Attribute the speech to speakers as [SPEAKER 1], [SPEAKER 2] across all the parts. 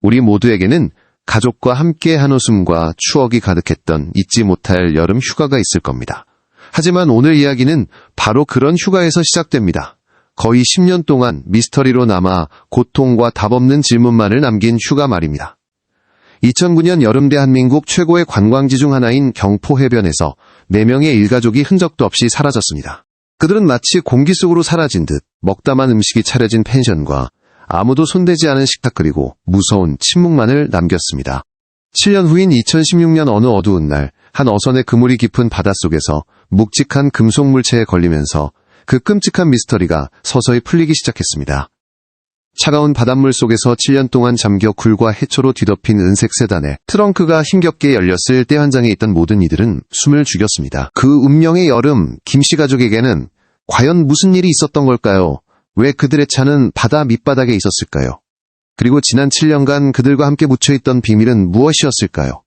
[SPEAKER 1] 우리 모두에게는 가족과 함께 한웃음과 추억이 가득했던 잊지 못할 여름 휴가가 있을 겁니다. 하지만 오늘 이야기는 바로 그런 휴가에서 시작됩니다. 거의 10년 동안 미스터리로 남아 고통과 답없는 질문만을 남긴 휴가 말입니다. 2009년 여름 대한민국 최고의 관광지 중 하나인 경포해변에서 4명의 일가족이 흔적도 없이 사라졌습니다. 그들은 마치 공기 속으로 사라진 듯 먹다만 음식이 차려진 펜션과 아무도 손대지 않은 식탁 그리고 무서운 침묵만을 남겼습니다. 7년 후인 2016년 어느 어두운 날, 한 어선의 그물이 깊은 바닷속에서 묵직한 금속 물체에 걸리면서 그 끔찍한 미스터리가 서서히 풀리기 시작했습니다. 차가운 바닷물 속에서 7년 동안 잠겨 굴과 해초로 뒤덮인 은색 세단에 트렁크가 힘겹게 열렸을 때 현장에 있던 모든 이들은 숨을 죽였습니다. 그 운명의 여름, 김씨 가족에게는 과연 무슨 일이 있었던 걸까요? 왜 그들의 차는 바다 밑바닥에 있었을까요? 그리고 지난 7년간 그들과 함께 묻혀있던 비밀은 무엇이었을까요?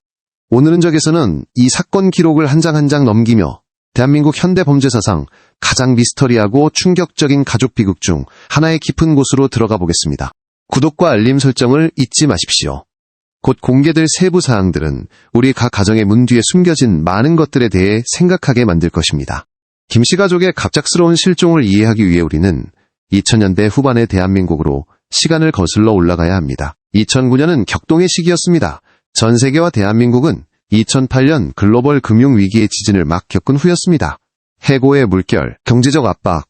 [SPEAKER 1] 오늘은 적에서는 이 사건 기록을 한 장 한 장 넘기며 대한민국 현대 범죄 사상 가장 미스터리하고 충격적인 가족 비극 중 하나의 깊은 곳으로 들어가 보겠습니다. 구독과 알림 설정을 잊지 마십시오. 곧 공개될 세부 사항들은 우리 각 가정의 문 뒤에 숨겨진 많은 것들에 대해 생각하게 만들 것입니다. 김씨 가족의 갑작스러운 실종을 이해하기 위해 우리는 2000년대 후반의 대한민국으로 시간을 거슬러 올라가야 합니다. 2009년은 격동의 시기였습니다. 전 세계와 대한민국은 2008년 글로벌 금융위기의 지진을 막 겪은 후였습니다. 해고의 물결, 경제적 압박,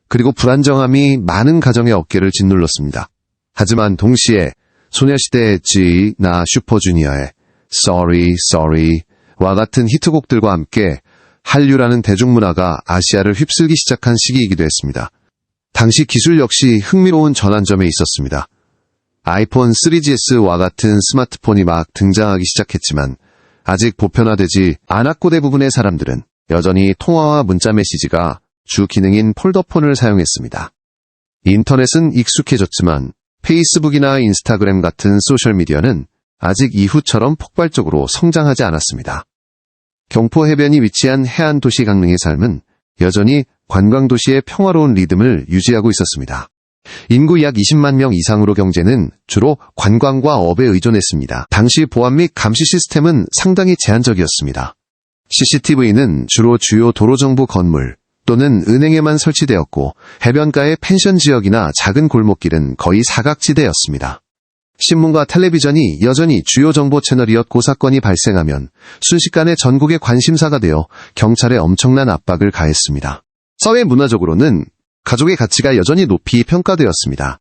[SPEAKER 1] 그리고 불안정함이 많은 가정의 어깨를 짓눌렀습니다. 하지만 동시에 소녀시대의 G, 나 슈퍼주니어의 Sorry, Sorry와 같은 히트곡들과 함께 한류라는 대중문화가 아시아를 휩쓸기 시작한 시기이기도 했습니다. 당시 기술 역시 흥미로운 전환점에 있었습니다. 아이폰 3GS와 같은 스마트폰이 막 등장하기 시작했지만 아직 보편화되지 않았고 대부분의 사람들은 여전히 통화와 문자 메시지가 주 기능인 폴더폰을 사용했습니다. 인터넷은 익숙해졌지만 페이스북이나 인스타그램 같은 소셜미디어는 아직 이후처럼 폭발적으로 성장하지 않았습니다. 경포 해변이 위치한 해안 도시 강릉의 삶은 여전히 관광도시의 평화로운 리듬을 유지하고 있었습니다. 인구 약 20만 명 이상으로 경제는 주로 관광과 업에 의존했습니다. 당시 보안 및 감시 시스템은 상당히 제한적이었습니다. CCTV는 주로 주요 도로정부 건물 또는 은행에만 설치되었고 해변가의 펜션 지역이나 작은 골목길은 거의 사각지대였습니다. 신문과 텔레비전이 여전히 주요 정보 채널이었고 사건이 발생하면 순식간에 전국의 관심사가 되어 경찰에 엄청난 압박을 가했습니다. 사회 문화적으로는 가족의 가치가 여전히 높이 평가되었습니다.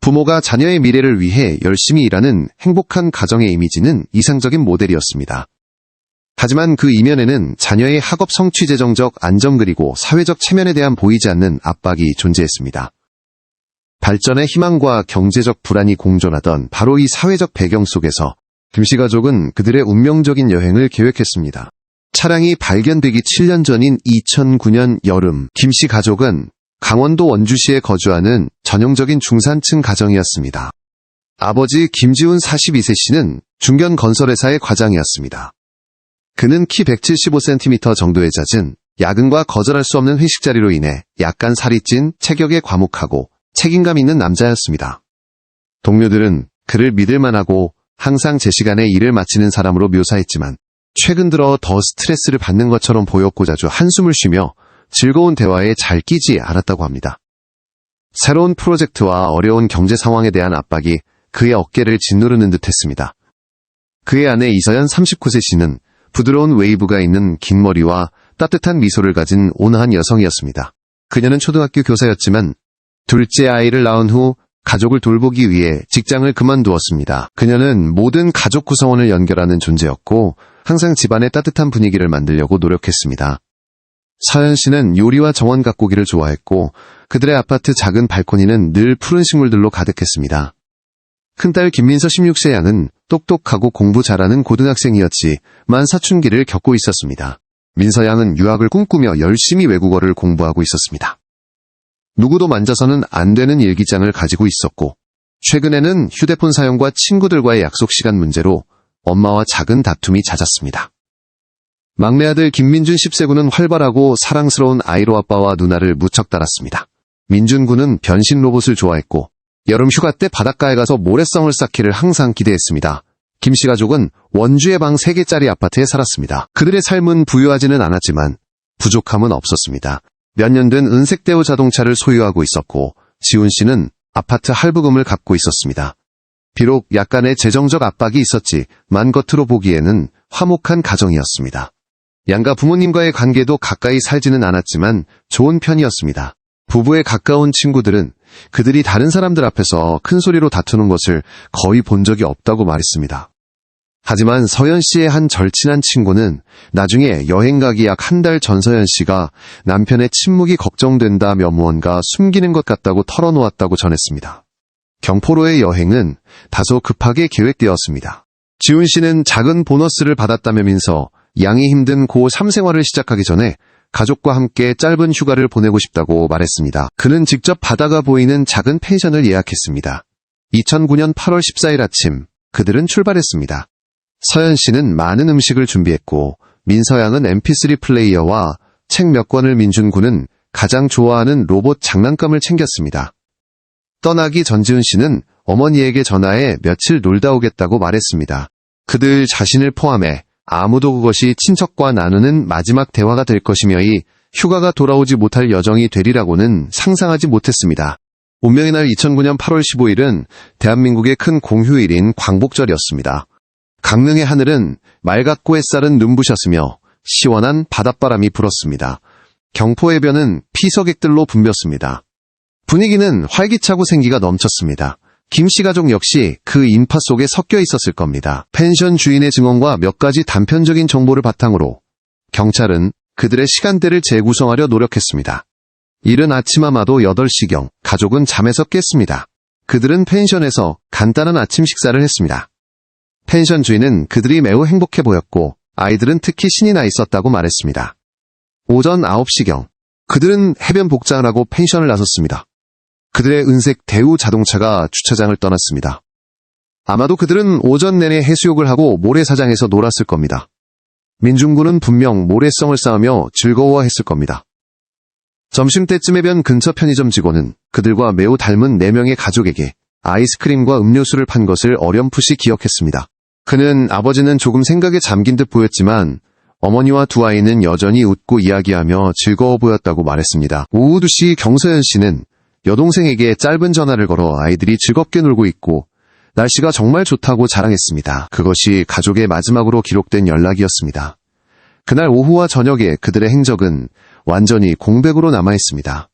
[SPEAKER 1] 부모가 자녀의 미래를 위해 열심히 일하는 행복한 가정의 이미지는 이상적인 모델이었습니다. 하지만 그 이면에는 자녀의 학업 성취 재정적 안정 그리고 사회적 체면에 대한 보이지 않는 압박이 존재했습니다. 발전의 희망과 경제적 불안이 공존하던 바로 이 사회적 배경 속에서 김씨 가족은 그들의 운명적인 여행을 계획했습니다. 차량이 발견되기 7년 전인 2009년 여름, 김씨 가족은 강원도 원주시에 거주하는 전형적인 중산층 가정이었습니다. 아버지 김지훈 42세 씨는 중견 건설회사의 과장이었습니다. 그는 키 175cm 정도의 잦은 야근과 거절할 수 없는 회식 자리로 인해 약간 살이 찐 체격에 과묵하고 책임감 있는 남자였습니다. 동료들은 그를 믿을만하고 항상 제 시간에 일을 마치는 사람으로 묘사했지만 최근 들어 더 스트레스를 받는 것처럼 보였고 자주 한숨을 쉬며 즐거운 대화에 잘 끼지 않았다고 합니다. 새로운 프로젝트와 어려운 경제 상황에 대한 압박이 그의 어깨를 짓누르는 듯했습니다. 그의 아내 이서연 39세 씨는 부드러운 웨이브가 있는 긴 머리와 따뜻한 미소를 가진 온화한 여성이었습니다. 그녀는 초등학교 교사였지만 둘째 아이를 낳은 후 가족을 돌보기 위해 직장을 그만두었습니다. 그녀는 모든 가족 구성원을 연결하는 존재였고 항상 집안의 따뜻한 분위기를 만들려고 노력했습니다. 서연 씨는 요리와 정원 가꾸기를 좋아했고 그들의 아파트 작은 발코니는 늘 푸른 식물들로 가득했습니다. 큰딸 김민서 16세 양은 똑똑하고 공부 잘하는 고등학생이었지만 사춘기를 겪고 있었습니다. 민서 양은 유학을 꿈꾸며 열심히 외국어를 공부하고 있었습니다. 누구도 만져서는 안 되는 일기장을 가지고 있었고 최근에는 휴대폰 사용과 친구들과의 약속 시간 문제로 엄마와 작은 다툼이 잦았습니다. 막내 아들 김민준 10세 군은 활발하고 사랑스러운 아이로 아빠와 누나를 무척 따랐습니다. 민준 군은 변신 로봇을 좋아했고 여름 휴가 때 바닷가에 가서 모래성을 쌓기를 항상 기대했습니다. 김씨 가족은 원주의 방 3개짜리 아파트에 살았습니다. 그들의 삶은 부유하지는 않았지만 부족함은 없었습니다. 몇 년 된 은색대우 자동차를 소유하고 있었고 지훈 씨는 아파트 할부금을 갚고 있었습니다. 비록 약간의 재정적 압박이 있었지만 겉으로 보기에는 화목한 가정이었습니다. 양가 부모님과의 관계도 가까이 살지는 않았지만 좋은 편이었습니다. 부부에 가까운 친구들은 그들이 다른 사람들 앞에서 큰 소리로 다투는 것을 거의 본 적이 없다고 말했습니다. 하지만 서연 씨의 한 절친한 친구는 나중에 여행 가기 약 한 달 전 서연 씨가 남편의 침묵이 걱정된다며 무언가 숨기는 것 같다고 털어놓았다고 전했습니다. 경포로의 여행은 다소 급하게 계획되었습니다. 지훈 씨는 작은 보너스를 받았다면서 양이 힘든 고3 생활을 시작하기 전에 가족과 함께 짧은 휴가를 보내고 싶다고 말했습니다. 그는 직접 바다가 보이는 작은 펜션을 예약했습니다. 2009년 8월 14일 아침, 그들은 출발했습니다. 서연 씨는 많은 음식을 준비했고 민서양은 mp3 플레이어와 책 몇 권을, 민준 군은 가장 좋아하는 로봇 장난감을 챙겼습니다. 떠나기 전 지훈 씨는 어머니에게 전화해 며칠 놀다 오겠다고 말했습니다. 그들 자신을 포함해 아무도 그것이 친척과 나누는 마지막 대화가 될 것이며 이 휴가가 돌아오지 못할 여정이 되리라고는 상상하지 못했습니다. 운명의 날 2009년 8월 15일은 대한민국의 큰 공휴일인 광복절이었습니다. 강릉의 하늘은 맑았고 햇살은 눈부셨으며 시원한 바닷바람이 불었습니다. 경포해변은 피서객들로 붐볐습니다. 분위기는 활기차고 생기가 넘쳤습니다. 김씨 가족 역시 그 인파 속에 섞여 있었을 겁니다. 펜션 주인의 증언과 몇 가지 단편적인 정보를 바탕으로 경찰은 그들의 시간대를 재구성하려 노력했습니다. 이른 아침 아마도 8시경 가족은 잠에서 깼습니다. 그들은 펜션에서 간단한 아침 식사를 했습니다. 펜션 주인은 그들이 매우 행복해 보였고 아이들은 특히 신이 나 있었다고 말했습니다. 오전 9시경 그들은 해변 복장을 하고 펜션을 나섰습니다. 그들의 은색 대우 자동차가 주차장을 떠났습니다. 아마도 그들은 오전 내내 해수욕을 하고 모래사장에서 놀았을 겁니다. 민중군은 분명 모래성을 쌓으며 즐거워했을 겁니다. 점심때쯤 해변 근처 편의점 직원은 그들과 매우 닮은 4명의 가족에게 아이스크림과 음료수를 판 것을 어렴풋이 기억했습니다. 그는 아버지는 조금 생각에 잠긴 듯 보였지만 어머니와 두 아이는 여전히 웃고 이야기하며 즐거워 보였다고 말했습니다. 오후 2시 경서연 씨는 여동생에게 짧은 전화를 걸어 아이들이 즐겁게 놀고 있고 날씨가 정말 좋다고 자랑했습니다. 그것이 가족의 마지막으로 기록된 연락이었습니다. 그날 오후와 저녁에 그들의 행적은 완전히 공백으로 남아있습니다.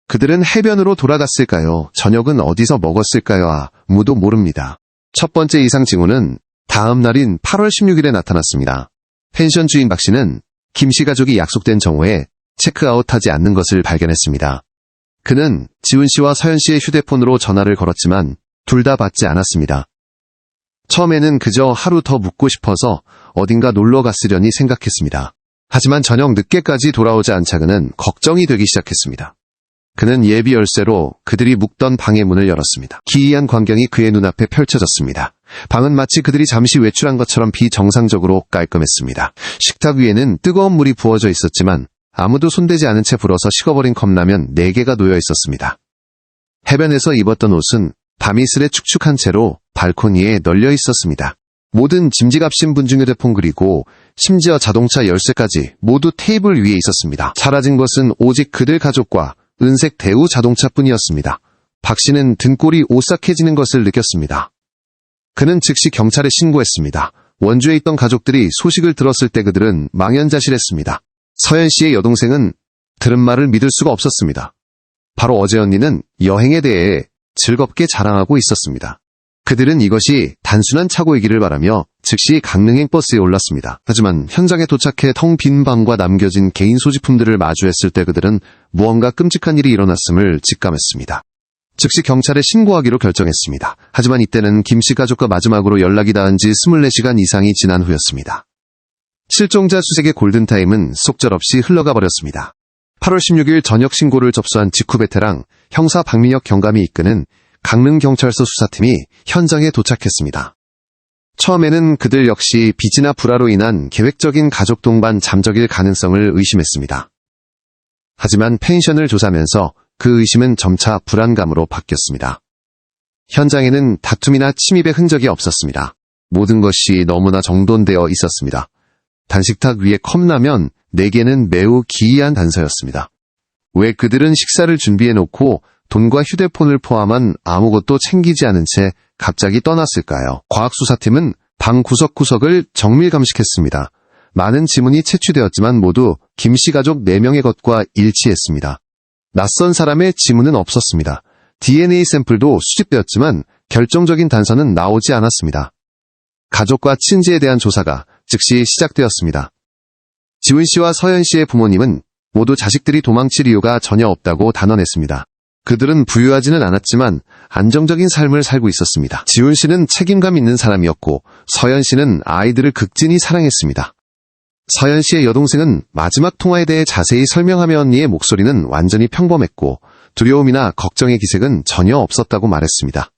[SPEAKER 1] 그들은 해변으로 돌아갔을까요? 저녁은 어디서 먹었을까요? 아무도 모릅니다. 첫 번째 이상 징후는 다음 날인 8월 16일에 나타났습니다. 펜션 주인 박 씨는 김씨 가족이 약속된 정오에 체크아웃하지 않는 것을 발견했습니다. 그는 지훈 씨와 서연 씨의 휴대폰으로 전화를 걸었지만 둘 다 받지 않았습니다. 처음에는 그저 하루 더 묵고 싶어서 어딘가 놀러 갔으려니 생각했습니다. 하지만 저녁 늦게까지 돌아오지 않자 그는 걱정이 되기 시작했습니다. 그는 예비 열쇠로 그들이 묵던 방의 문을 열었습니다. 기이한 광경이 그의 눈앞에 펼쳐졌습니다. 방은 마치 그들이 잠시 외출한 것처럼 비정상적으로 깔끔했습니다. 식탁 위에는 뜨거운 물이 부어져 있었지만 아무도 손대지 않은 채 불어서 식어버린 컵라면 4개가 놓여 있었습니다. 해변에서 입었던 옷은 밤이슬에 축축한 채로 발코니에 널려 있었습니다. 모든 짐지값인 분중 휴대폰 그리고 심지어 자동차 열쇠까지 모두 테이블 위에 있었습니다. 사라진 것은 오직 그들 가족과 은색 대우 자동차뿐이었습니다. 박 씨는 등골이 오싹해지는 것을 느꼈습니다. 그는 즉시 경찰에 신고했습니다. 원주에 있던 가족들이 소식을 들었을 때 그들은 망연자실했습니다. 서연 씨의 여동생은 들은 말을 믿을 수가 없었습니다. 바로 어제 언니는 여행에 대해 즐겁게 자랑하고 있었습니다. 그들은 이것이 단순한 착오이기를 바라며 즉시 강릉행 버스에 올랐습니다. 하지만 현장에 도착해 텅 빈 방과 남겨진 개인 소지품들을 마주했을 때 그들은 무언가 끔찍한 일이 일어났음을 직감했습니다. 즉시 경찰에 신고하기로 결정했습니다. 하지만 이때는 김씨 가족과 마지막으로 연락이 닿은 지 24시간 이상이 지난 후였습니다. 실종자 수색의 골든타임은 속절없이 흘러가 버렸습니다. 8월 16일 저녁 신고를 접수한 직후 베테랑 형사 박민혁 경감이 이끄는 강릉경찰서 수사팀이 현장에 도착했습니다. 처음에는 그들 역시 빚이나 불화로 인한 계획적인 가족 동반 잠적일 가능성을 의심했습니다. 하지만 펜션을 조사하면서 그 의심은 점차 불안감으로 바뀌었습니다. 현장에는 다툼이나 침입의 흔적이 없었습니다. 모든 것이 너무나 정돈되어 있었습니다. 단식탁 위에 컵라면 4개는 매우 기이한 단서였습니다. 왜 그들은 식사를 준비해놓고 돈과 휴대폰을 포함한 아무것도 챙기지 않은 채 갑자기 떠났을까요? 과학수사팀은 방 구석구석을 정밀 감식했습니다. 많은 지문이 채취되었지만 모두 김씨 가족 4명의 것과 일치했습니다. 낯선 사람의 지문은 없었습니다. DNA 샘플도 수집되었지만 결정적인 단서는 나오지 않았습니다. 가족과 친지에 대한 조사가 즉시 시작되었습니다. 지훈 씨와 서연 씨의 부모님은 모두 자식들이 도망칠 이유가 전혀 없다고 단언했습니다. 그들은 부유하지는 않았지만 안정적인 삶을 살고 있었습니다. 지훈 씨는 책임감 있는 사람이었고 서연 씨는 아이들을 극진히 사랑했습니다. 서연 씨의 여동생은 마지막 통화에 대해 자세히 설명하며 언니의 목소리는 완전히 평범했고 두려움이나 걱정의 기색은 전혀 없었다고 말했습니다.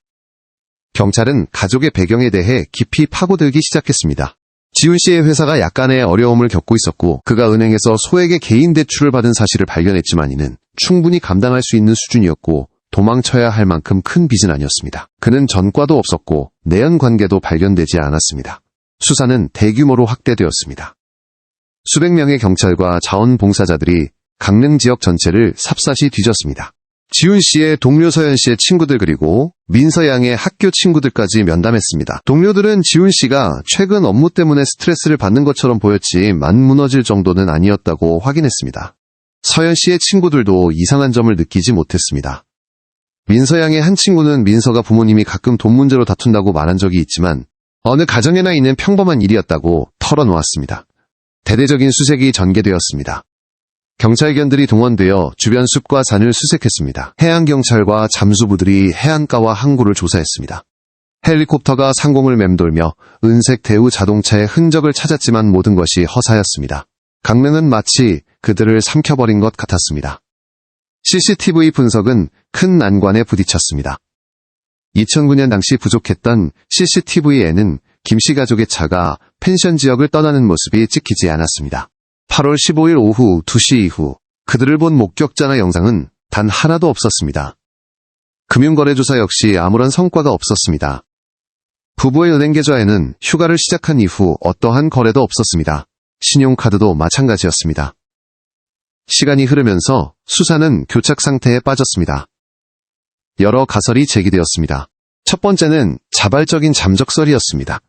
[SPEAKER 1] 경찰은 가족의 배경에 대해 깊이 파고들기 시작했습니다. 지훈 씨의 회사가 약간의 어려움을 겪고 있었고 그가 은행에서 소액의 개인 대출을 받은 사실을 발견했지만 이는 충분히 감당할 수 있는 수준이었고 도망쳐야 할 만큼 큰 빚은 아니었습니다. 그는 전과도 없었고 내연 관계도 발견되지 않았습니다. 수사는 대규모로 확대되었습니다. 수백 명의 경찰과 자원봉사자들이 강릉 지역 전체를 삽사시 뒤졌습니다. 지훈 씨의 동료 서연 씨의 친구들 그리고 민서 양의 학교 친구들까지 면담했습니다. 동료들은 지훈 씨가 최근 업무 때문에 스트레스를 받는 것처럼 보였지 만 무너질 정도는 아니었다고 확인했습니다. 서연 씨의 친구들도 이상한 점을 느끼지 못했습니다. 민서 양의 한 친구는 민서가 부모님이 가끔 돈 문제로 다툰다고 말한 적이 있지만 어느 가정에나 있는 평범한 일이었다고 털어놓았습니다. 대대적인 수색이 전개되었습니다. 경찰견들이 동원되어 주변 숲과 산을 수색했습니다. 해양경찰과 잠수부들이 해안가와 항구를 조사했습니다. 헬리콥터가 상공을 맴돌며 은색 대우 자동차의 흔적을 찾았지만 모든 것이 허사였습니다. 강릉은 마치 그들을 삼켜버린 것 같았습니다. CCTV 분석은 큰 난관에 부딪혔습니다. 2009년 당시 부족했던 CCTV에는 김씨 가족의 차가 펜션 지역을 떠나는 모습이 찍히지 않았습니다. 8월 15일 오후 2시 이후 그들을 본 목격자나 영상은 단 하나도 없었습니다. 금융거래조사 역시 아무런 성과가 없었습니다. 부부의 은행 계좌에는 휴가를 시작한 이후 어떠한 거래도 없었습니다. 신용카드도 마찬가지였습니다. 시간이 흐르면서 수사는 교착 상태에 빠졌습니다. 여러 가설이 제기되었습니다. 첫 번째는 자발적인 잠적설이었습니다.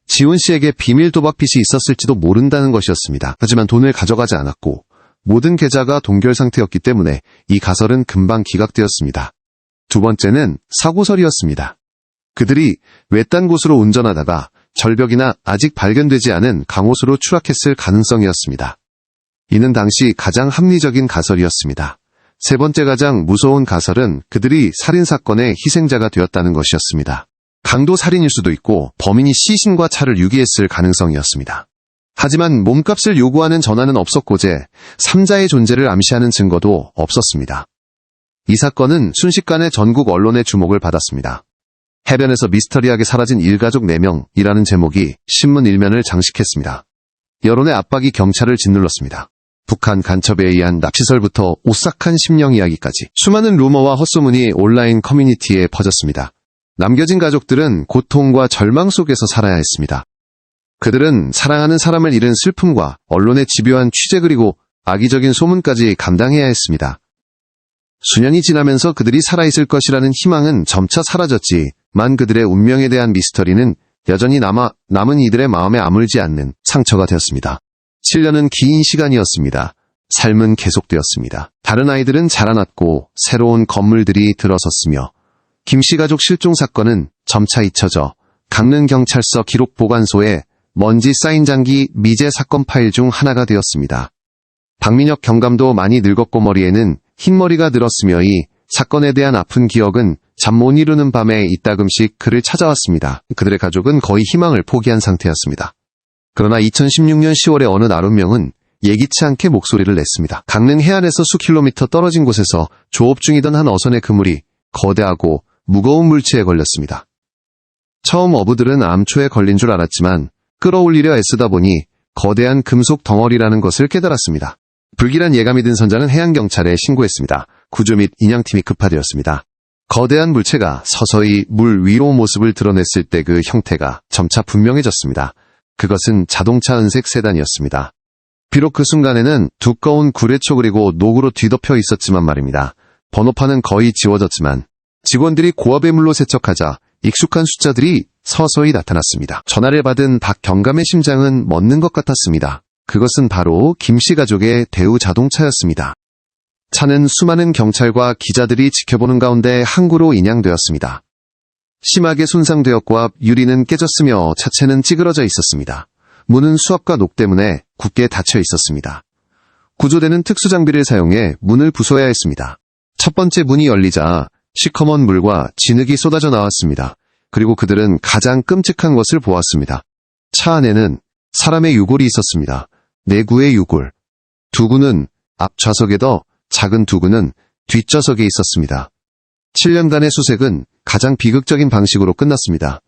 [SPEAKER 1] 지훈 씨에게 비밀 도박 빚이 있었을지도 모른다는 것이었습니다. 하지만 돈을 가져가지 않았고 모든 계좌가 동결 상태였기 때문에 이 가설은 금방 기각되었습니다. 두 번째는 사고설이었습니다. 그들이 외딴 곳으로 운전하다가 절벽이나 아직 발견되지 않은 강호수로 추락했을 가능성이었습니다. 이는 당시 가장 합리적인 가설이었습니다. 세 번째 가장 무서운 가설은 그들이 살인사건의 희생자가 되었다는 것이었습니다. 강도 살인일 수도 있고 범인이 시신과 차를 유기했을 가능성이었습니다. 하지만 몸값을 요구하는 전화는 없었고제 3자의 존재를 암시하는 증거도 없었습니다. 이 사건은 순식간에 전국 언론의 주목을 받았습니다. 해변에서 미스터리하게 사라진 일가족 4명이라는 제목이 신문 일면을 장식했습니다. 여론의 압박이 경찰을 짓눌렀습니다. 북한 간첩에 의한 납치설부터 오싹한 심령 이야기까지 수많은 루머와 헛소문이 온라인 커뮤니티에 퍼졌습니다. 남겨진 가족들은 고통과 절망 속에서 살아야 했습니다. 그들은 사랑하는 사람을 잃은 슬픔과 언론의 집요한 취재 그리고 악의적인 소문까지 감당해야 했습니다. 수년이 지나면서 그들이 살아있을 것이라는 희망은 점차 사라졌지만 그들의 운명에 대한 미스터리는 여전히 남은 이들의 마음에 아물지 않는 상처가 되었습니다. 7년은 긴 시간이었습니다. 삶은 계속되었습니다. 다른 아이들은 자라났고 새로운 건물들이 들어섰으며 김씨 가족 실종 사건은 점차 잊혀져 강릉경찰서 기록보관소에 먼지 쌓인 장기 미제 사건 파일 중 하나가 되었습니다. 박민혁 경감도 많이 늙었고 머리에는 흰머리가 들었으며 이 사건에 대한 아픈 기억은 잠 못 이루는 밤에 이따금씩 그를 찾아왔습니다. 그들의 가족은 거의 희망을 포기한 상태였습니다. 그러나 2016년 10월에 어느 날 운명은 예기치 않게 목소리를 냈습니다. 강릉 해안에서 수 킬로미터 떨어진 곳에서 조업 중이던 한 어선의 그물이 거대하고 무거운 물체에 걸렸습니다. 처음 어부들은 암초에 걸린 줄 알았지만 끌어올리려 애쓰다 보니 거대한 금속 덩어리라는 것을 깨달았습니다. 불길한 예감이 든 선장은 해양경찰에 신고했습니다. 구조 및 인양팀이 급파되었습니다. 거대한 물체가 서서히 물 위로 모습을 드러냈을 때 그 형태가 점차 분명해졌습니다. 그것은 자동차 은색 세단이었습니다. 비록 그 순간에는 두꺼운 구레초 그리고 녹으로 뒤덮여 있었지만 말입니다. 번호판은 거의 지워졌지만 직원들이 고압의 물로 세척하자 익숙한 숫자들이 서서히 나타났습니다. 전화를 받은 박경감의 심장은 멎는 것 같았습니다. 그것은 바로 김씨 가족의 대우 자동차였습니다. 차는 수많은 경찰과 기자들이 지켜보는 가운데 항구로 인양되었습니다. 심하게 손상되었고 앞 유리는 깨졌으며 차체는 찌그러져 있었습니다. 문은 수압과 녹 때문에 굳게 닫혀 있었습니다. 구조대는 특수장비를 사용해 문을 부숴야 했습니다. 첫 번째 문이 열리자 시커먼 물과 진흙이 쏟아져 나왔습니다. 그리고 그들은 가장 끔찍한 것을 보았습니다. 차 안에는 사람의 유골이 있었습니다. 4구의 유골. 2구는 앞 좌석에 더 작은 2구는 뒷좌석에 있었습니다. 7년간의 수색은 가장 비극적인 방식으로 끝났습니다.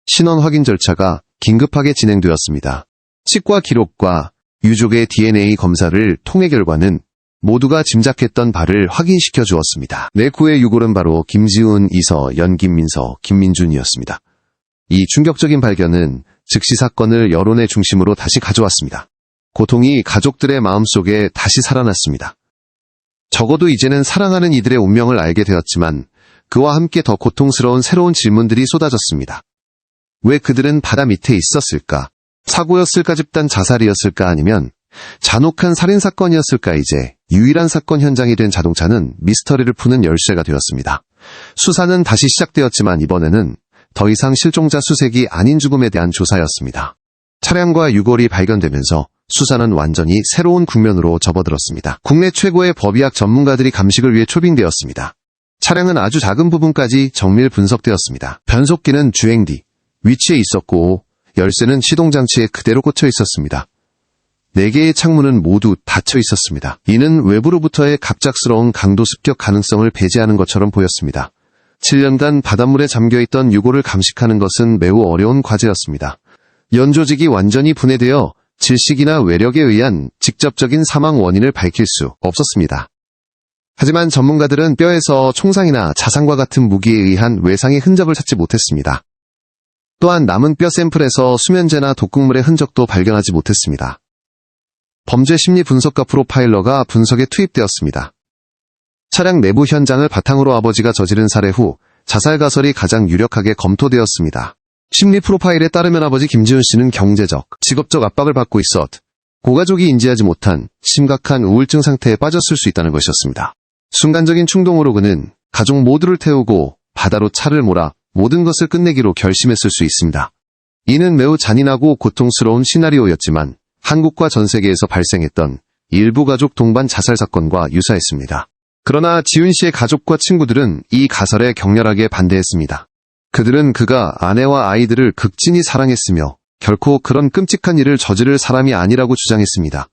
[SPEAKER 1] 신원 확인 절차가 긴급하게 진행되었습니다. 치과 기록과 유족의 DNA 검사를 통해 결과는 모두가 짐작했던 바를 확인시켜 주었습니다. 4구의 유골은 바로 김지훈, 이서, 연김민서, 김민준이었습니다. 이 충격적인 발견은 즉시 사건을 여론의 중심으로 다시 가져왔습니다. 고통이 가족들의 마음속에 다시 살아났습니다. 적어도 이제는 사랑하는 이들의 운명을 알게 되었지만 그와 함께 더 고통스러운 새로운 질문들이 쏟아졌습니다. 왜 그들은 바다 밑에 있었을까? 사고였을까 집단 자살이었을까 아니면 잔혹한 살인사건이었을까? 이제 유일한 사건 현장이 된 자동차는 미스터리를 푸는 열쇠가 되었습니다. 수사는 다시 시작되었지만 이번에는 더 이상 실종자 수색이 아닌 죽음에 대한 조사였습니다. 차량과 유골이 발견되면서 수사는 완전히 새로운 국면으로 접어들었습니다. 국내 최고의 법의학 전문가들이 감식을 위해 초빙되었습니다. 차량은 아주 작은 부분까지 정밀 분석되었습니다. 변속기는 주행 뒤 위치에 있었고 열쇠는 시동장치에 그대로 꽂혀 있었습니다. 4개의 창문은 모두 닫혀 있었습니다. 이는 외부로부터의 갑작스러운 강도 습격 가능성을 배제하는 것처럼 보였습니다. 7년간 바닷물에 잠겨있던 유골을 감식하는 것은 매우 어려운 과제였습니다. 연조직이 완전히 분해되어 질식이나 외력에 의한 직접적인 사망 원인을 밝힐 수 없었습니다. 하지만 전문가들은 뼈에서 총상이나 자상과 같은 무기에 의한 외상의 흔적을 찾지 못했습니다. 또한 남은 뼈 샘플에서 수면제나 독극물의 흔적도 발견하지 못했습니다. 범죄 심리 분석가 프로파일러가 분석에 투입되었습니다. 차량 내부 현장을 바탕으로 아버지가 저지른 살해 후 자살 가설이 가장 유력하게 검토되었습니다. 심리 프로파일에 따르면 아버지 김지훈 씨는 경제적, 직업적 압박을 받고 있어 고가족이 인지하지 못한 심각한 우울증 상태에 빠졌을 수 있다는 것이었습니다. 순간적인 충동으로 그는 가족 모두를 태우고 바다로 차를 몰아 모든 것을 끝내기로 결심했을 수 있습니다. 이는 매우 잔인하고 고통스러운 시나리오였지만 한국과 전 세계에서 발생했던 일부 가족 동반 자살 사건과 유사했습니다. 그러나 지훈 씨의 가족과 친구들은 이 가설에 격렬하게 반대했습니다. 그들은 그가 아내와 아이들을 극진히 사랑했으며 결코 그런 끔찍한 일을 저지를 사람이 아니라고 주장했습니다.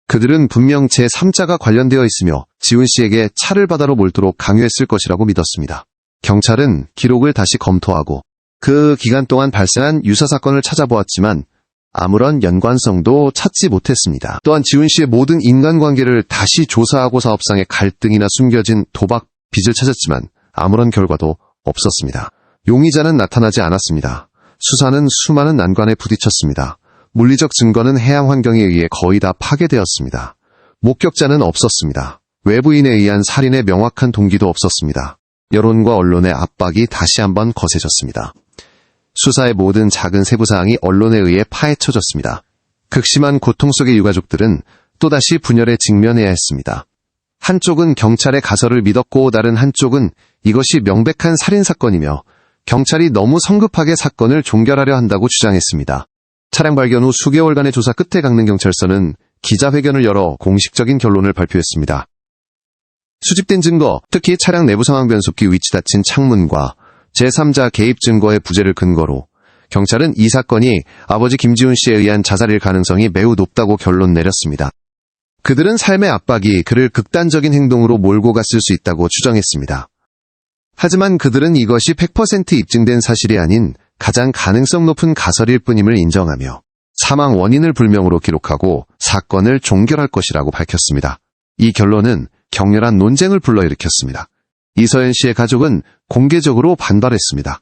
[SPEAKER 1] 그들은 분명 제3자가 관련되어 있으며 지훈 씨에게 차를 바다로 몰도록 강요했을 것이라고 믿었습니다. 경찰은 기록을 다시 검토하고 그 기간 동안 발생한 유사 사건을 찾아보았지만 아무런 연관성도 찾지 못했습니다. 또한 지훈 씨의 모든 인간관계를 다시 조사하고 사업상의 갈등이나 숨겨진 도박, 빚을 찾았지만 아무런 결과도 없었습니다. 용의자는 나타나지 않았습니다. 수사는 수많은 난관에 부딪혔습니다. 물리적 증거는 해양 환경에 의해 거의 다 파괴되었습니다. 목격자는 없었습니다. 외부인에 의한 살인의 명확한 동기도 없었습니다. 여론과 언론의 압박이 다시 한번 거세졌습니다. 수사의 모든 작은 세부사항이 언론에 의해 파헤쳐졌습니다. 극심한 고통 속의 유가족들은 또다시 분열에 직면해야 했습니다. 한쪽은 경찰의 가설을 믿었고 다른 한쪽은 이것이 명백한 살인사건이며 경찰이 너무 성급하게 사건을 종결하려 한다고 주장했습니다. 차량 발견 후 수개월간의 조사 끝에 강릉경찰서는 기자회견을 열어 공식적인 결론을 발표했습니다. 수집된 증거, 특히 차량 내부 상황 변속기 위치 닫힌 창문과 제3자 개입 증거의 부재를 근거로 경찰은 이 사건이 아버지 김지훈 씨에 의한 자살일 가능성이 매우 높다고 결론 내렸습니다. 그들은 삶의 압박이 그를 극단적인 행동으로 몰고 갔을 수 있다고 추정했습니다. 하지만 그들은 이것이 100% 입증된 사실이 아닌 가장 가능성 높은 가설일 뿐임을 인정하며 사망 원인을 불명으로 기록하고 사건을 종결할 것이라고 밝혔습니다. 이 결론은 격렬한 논쟁을 불러일으켰습니다. 이서연 씨의 가족은 공개적으로 반발했습니다.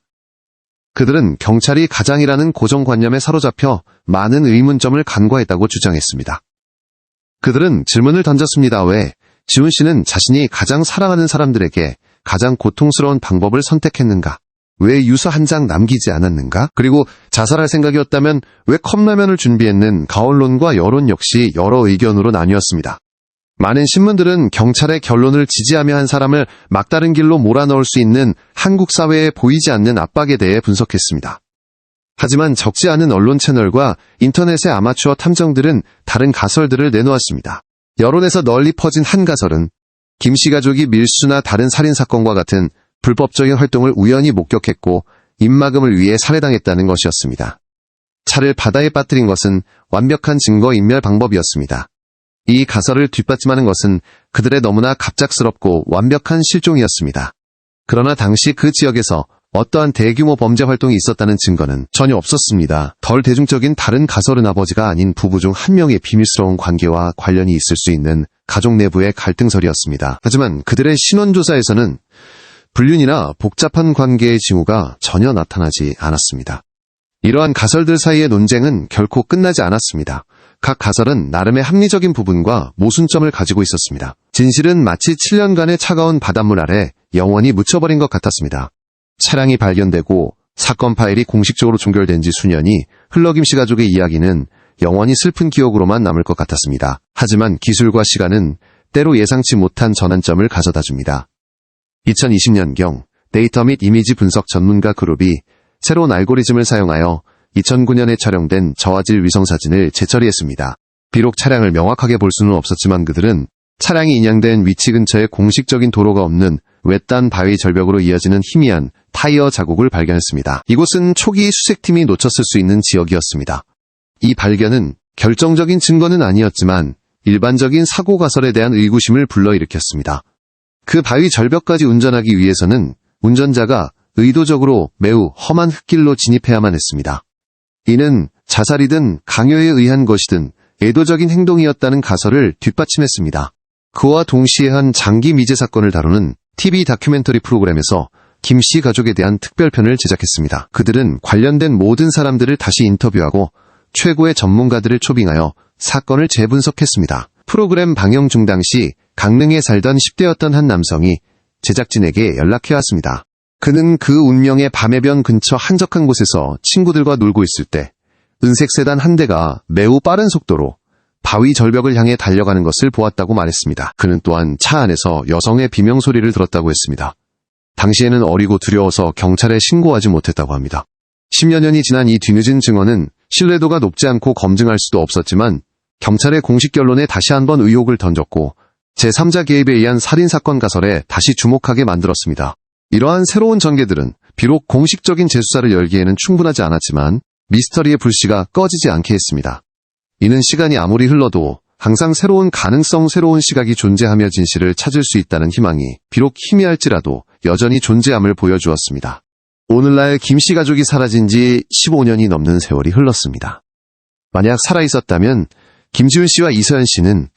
[SPEAKER 1] 그들은 경찰이 가장이라는 고정관념에 사로잡혀 많은 의문점을 간과했다고 주장했습니다. 그들은 질문을 던졌습니다. 왜 지훈 씨는 자신이 가장 사랑하는 사람들에게 가장 고통스러운 방법을 선택했는가? 왜 유서 한 장 남기지 않았는가? 그리고 자살할 생각이었다면 왜 컵라면을 준비했는 가언론과 여론 역시 여러 의견으로 나뉘었습니다. 많은 신문들은 경찰의 결론을 지지하며 한 사람을 막다른 길로 몰아넣을 수 있는 한국 사회에 보이지 않는 압박에 대해 분석했습니다. 하지만 적지 않은 언론 채널과 인터넷의 아마추어 탐정들은 다른 가설들을 내놓았습니다. 여론에서 널리 퍼진 한 가설은 김씨 가족이 밀수나 다른 살인사건과 같은 불법적인 활동을 우연히 목격했고 입막음을 위해 살해당했다는 것이었습니다. 차를 바다에 빠뜨린 것은 완벽한 증거인멸 방법이었습니다. 이 가설을 뒷받침하는 것은 그들의 너무나 갑작스럽고 완벽한 실종이었습니다. 그러나 당시 그 지역에서 어떠한 대규모 범죄 활동이 있었다는 증거는 전혀 없었습니다. 덜 대중적인 다른 가설은 아버지가 아닌 부부 중 한 명의 비밀스러운 관계와 관련이 있을 수 있는 가족 내부의 갈등설이었습니다. 하지만 그들의 신원조사에서는 불륜이나 복잡한 관계의 징후가 전혀 나타나지 않았습니다. 이러한 가설들 사이의 논쟁은 결코 끝나지 않았습니다. 각 가설은 나름의 합리적인 부분과 모순점을 가지고 있었습니다. 진실은 마치 7년간의 차가운 바닷물 아래 영원히 묻혀버린 것 같았습니다. 차량이 발견되고 사건 파일이 공식적으로 종결된 지 수년이 흘러 김씨 가족의 이야기는 영원히 슬픈 기억으로만 남을 것 같았습니다. 하지만 기술과 시간은 때로 예상치 못한 전환점을 가져다 줍니다. 2020년경 데이터 및 이미지 분석 전문가 그룹이 새로운 알고리즘을 사용하여 2009년에 촬영된 저화질 위성사진을 재처리했습니다. 비록 차량을 명확하게 볼 수는 없었지만 그들은 차량이 인양된 위치 근처에 공식적인 도로가 없는 외딴 바위 절벽으로 이어지는 희미한 타이어 자국을 발견했습니다. 이곳은 초기 수색팀이 놓쳤을 수 있는 지역이었습니다. 이 발견은 결정적인 증거는 아니었지만 일반적인 사고 가설에 대한 의구심을 불러일으켰습니다. 그 바위 절벽까지 운전하기 위해서는 운전자가 의도적으로 매우 험한 흙길로 진입해야만 했습니다. 이는 자살이든 강요에 의한 것이든 의도적인 행동이었다는 가설을 뒷받침했습니다. 그와 동시에 한 장기 미제 사건을 다루는 TV 다큐멘터리 프로그램에서 김씨 가족에 대한 특별편을 제작했습니다. 그들은 관련된 모든 사람들을 다시 인터뷰하고 최고의 전문가들을 초빙하여 사건을 재분석했습니다. 프로그램 방영 중 당시 강릉에 살던 10대였던 한 남성이 제작진에게 연락해왔습니다. 그는 그 운명의 밤해변 근처 한적한 곳에서 친구들과 놀고 있을 때 은색 세단 한 대가 매우 빠른 속도로 바위 절벽을 향해 달려가는 것을 보았다고 말했습니다. 그는 또한 차 안에서 여성의 비명소리를 들었다고 했습니다. 당시에는 어리고 두려워서 경찰에 신고하지 못했다고 합니다. 10여 년이 지난 이 뒤늦은 증언은 신뢰도가 높지 않고 검증할 수도 없었지만 경찰의 공식 결론에 다시 한번 의혹을 던졌고 제3자 개입에 의한 살인사건 가설에 다시 주목하게 만들었습니다. 이러한 새로운 전개들은 비록 공식적인 재수사를 열기에는 충분하지 않았지만 미스터리의 불씨가 꺼지지 않게 했습니다. 이는 시간이 아무리 흘러도 항상 새로운 가능성, 새로운 시각이 존재하며 진실을 찾을 수 있다는 희망이 비록 희미할지라도 여전히 존재함을 보여주었습니다. 오늘날 김씨 가족이 사라진 지 15년이 넘는 세월이 흘렀습니다. 만약 살아있었다면 김지훈 씨와 이서연 씨는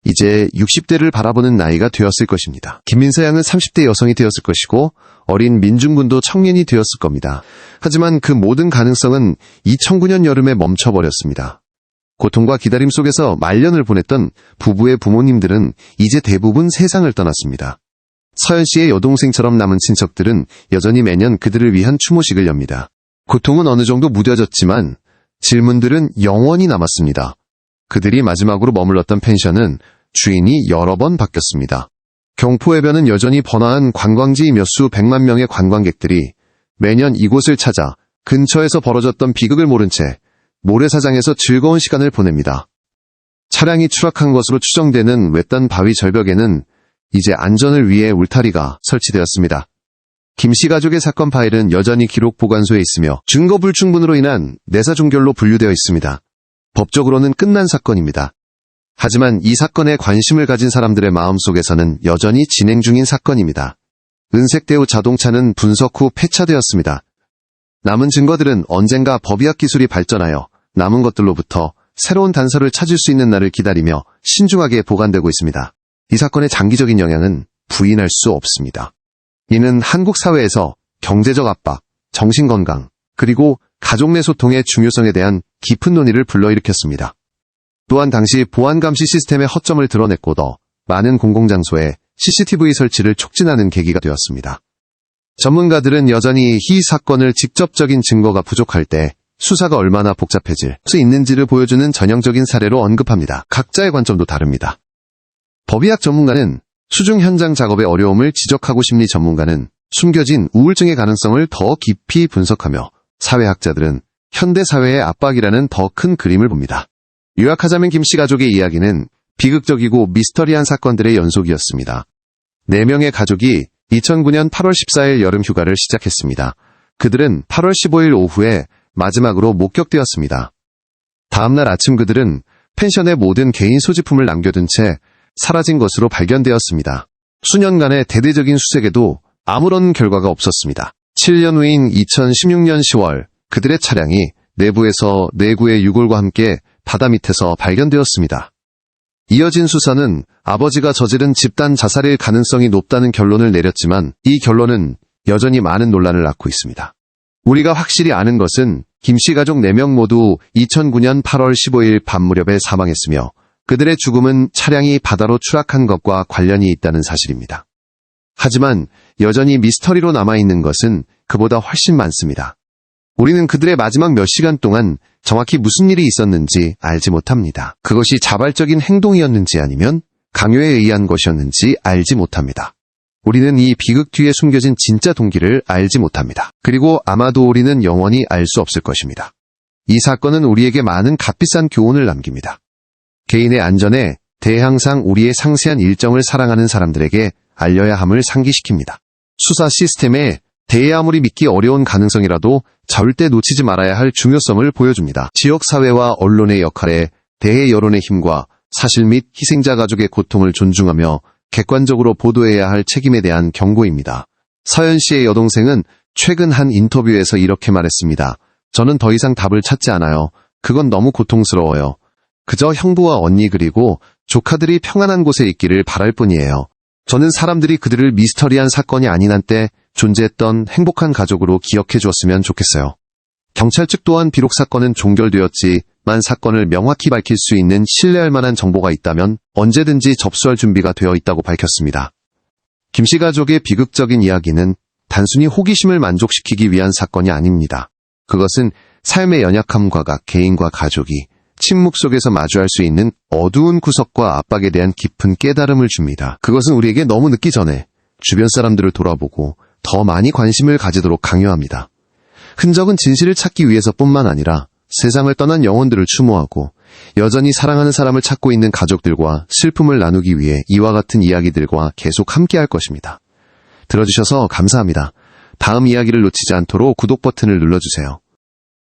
[SPEAKER 1] 이제 60대를 바라보는 나이가 되었을 것입니다. 김민서 양은 30대 여성이 되었을 것이고 어린 민중군도 청년이 되었을 겁니다. 하지만 그 모든 가능성은 2009년 여름에 멈춰버렸습니다. 고통과 기다림 속에서 말년을 보냈던 부부의 부모님들은 이제 대부분 세상을 떠났습니다. 서연 씨의 여동생처럼 남은 친척들은 여전히 매년 그들을 위한 추모식을 엽니다. 고통은 어느 정도 무뎌졌지만 질문들은 영원히 남았습니다. 그들이 마지막으로 머물렀던 펜션은 주인이 여러 번 바뀌었습니다. 경포해변은 여전히 번화한 관광지 몇 수 100만 명의 관광객들이 매년 이곳을 찾아 근처에서 벌어졌던 비극을 모른 채 모래사장에서 즐거운 시간을 보냅니다. 차량이 추락한 것으로 추정되는 외딴 바위 절벽에는 이제 안전을 위해 울타리가 설치되었습니다. 김씨 가족의 사건 파일은 여전히 기록 보관소에 있으며 증거 불충분으로 인한 내사 종결로 분류되어 있습니다. 법적으로는 끝난 사건입니다. 하지만 이 사건에 관심을 가진 사람들의 마음속에서는 여전히 진행 중인 사건입니다. 은색 대우 자동차는 분석 후 폐차되었습니다. 남은 증거들은 언젠가 법의학 기술이 발전하여 남은 것들로부터 새로운 단서를 찾을 수 있는 날을 기다리며 신중하게 보관되고 있습니다. 이 사건의 장기적인 영향은 부인할 수 없습니다. 이는 한국 사회에서 경제적 압박, 정신건강, 그리고 가족 내 소통의 중요성에 대한 깊은 논의를 불러일으켰습니다. 또한 당시 보안감시 시스템의 허점을 드러냈고 더 많은 공공장소에 CCTV 설치를 촉진하는 계기가 되었습니다. 전문가들은 여전히 이 사건을 직접적인 증거가 부족할 때 수사가 얼마나 복잡해질 수 있는지를 보여주는 전형적인 사례로 언급합니다. 각자의 관점도 다릅니다. 법의학 전문가는 수중 현장 작업의 어려움을 지적하고 심리 전문가는 숨겨진 우울증의 가능성을 더 깊이 분석하며 사회학자들은 현대 사회의 압박이라는 더 큰 그림을 봅니다. 요약하자면 김씨 가족의 이야기는 비극적이고 미스터리한 사건들의 연속이었습니다. 4명의 가족이 2009년 8월 14일 여름 휴가를 시작했습니다. 그들은 8월 15일 오후에 마지막으로 목격되었습니다. 다음날 아침 그들은 펜션의 모든 개인 소지품을 남겨둔 채 사라진 것으로 발견되었습니다. 수년간의 대대적인 수색에도 아무런 결과가 없었습니다. 7년 후인 2016년 10월 그들의 차량이 내부에서 내구의 유골과 함께 바다 밑에서 발견되었습니다. 이어진 수사는 아버지가 저지른 집단 자살일 가능성이 높다는 결론을 내렸지만 이 결론은 여전히 많은 논란을 낳고 있습니다. 우리가 확실히 아는 것은 김씨 가족 4명 모두 2009년 8월 15일 밤 무렵에 사망했으며 그들의 죽음은 차량이 바다로 추락한 것과 관련이 있다는 사실입니다. 하지만 여전히 미스터리로 남아있는 것은 그보다 훨씬 많습니다. 우리는 그들의 마지막 몇 시간 동안 정확히 무슨 일이 있었는지 알지 못합니다. 그것이 자발적인 행동이었는지 아니면 강요에 의한 것이었는지 알지 못합니다. 우리는 이 비극 뒤에 숨겨진 진짜 동기를 알지 못합니다. 그리고 아마도 우리는 영원히 알 수 없을 것입니다. 이 사건은 우리에게 많은 값비싼 교훈을 남깁니다. 개인의 안전에 대해 항상 우리의 상세한 일정을 사랑하는 사람들에게 알려야 함을 상기시킵니다. 수사 시스템에 대해 아무리 믿기 어려운 가능성이라도 절대 놓치지 말아야 할 중요성을 보여줍니다. 지역사회와 언론의 역할에 대해 여론의 힘과 사실 및 희생자 가족의 고통을 존중하며 객관적으로 보도해야 할 책임에 대한 경고입니다. 서연 씨의 여동생은 최근 한 인터뷰에서 이렇게 말했습니다. 저는 더 이상 답을 찾지 않아요. 그건 너무 고통스러워요. 그저 형부와 언니 그리고 조카들이 평안한 곳에 있기를 바랄 뿐이에요. 저는 사람들이 그들을 미스터리한 사건이 아닌 한때 존재했던 행복한 가족으로 기억해 주었으면 좋겠어요. 경찰 측 또한 비록 사건은 종결되었지만 사건을 명확히 밝힐 수 있는 신뢰할 만한 정보가 있다면 언제든지 접수할 준비가 되어 있다고 밝혔습니다. 김씨 가족의 비극적인 이야기는 단순히 호기심을 만족시키기 위한 사건이 아닙니다. 그것은 삶의 연약함과 각 개인과 가족이 침묵 속에서 마주할 수 있는 어두운 구석과 압박에 대한 깊은 깨달음을 줍니다. 그것은 우리에게 너무 늦기 전에 주변 사람들을 돌아보고 더 많이 관심을 가지도록 강요합니다. 흔적은 진실을 찾기 위해서뿐만 아니라 세상을 떠난 영혼들을 추모하고 여전히 사랑하는 사람을 찾고 있는 가족들과 슬픔을 나누기 위해 이와 같은 이야기들과 계속 함께할 것입니다. 들어주셔서 감사합니다. 다음 이야기를 놓치지 않도록 구독 버튼을 눌러주세요.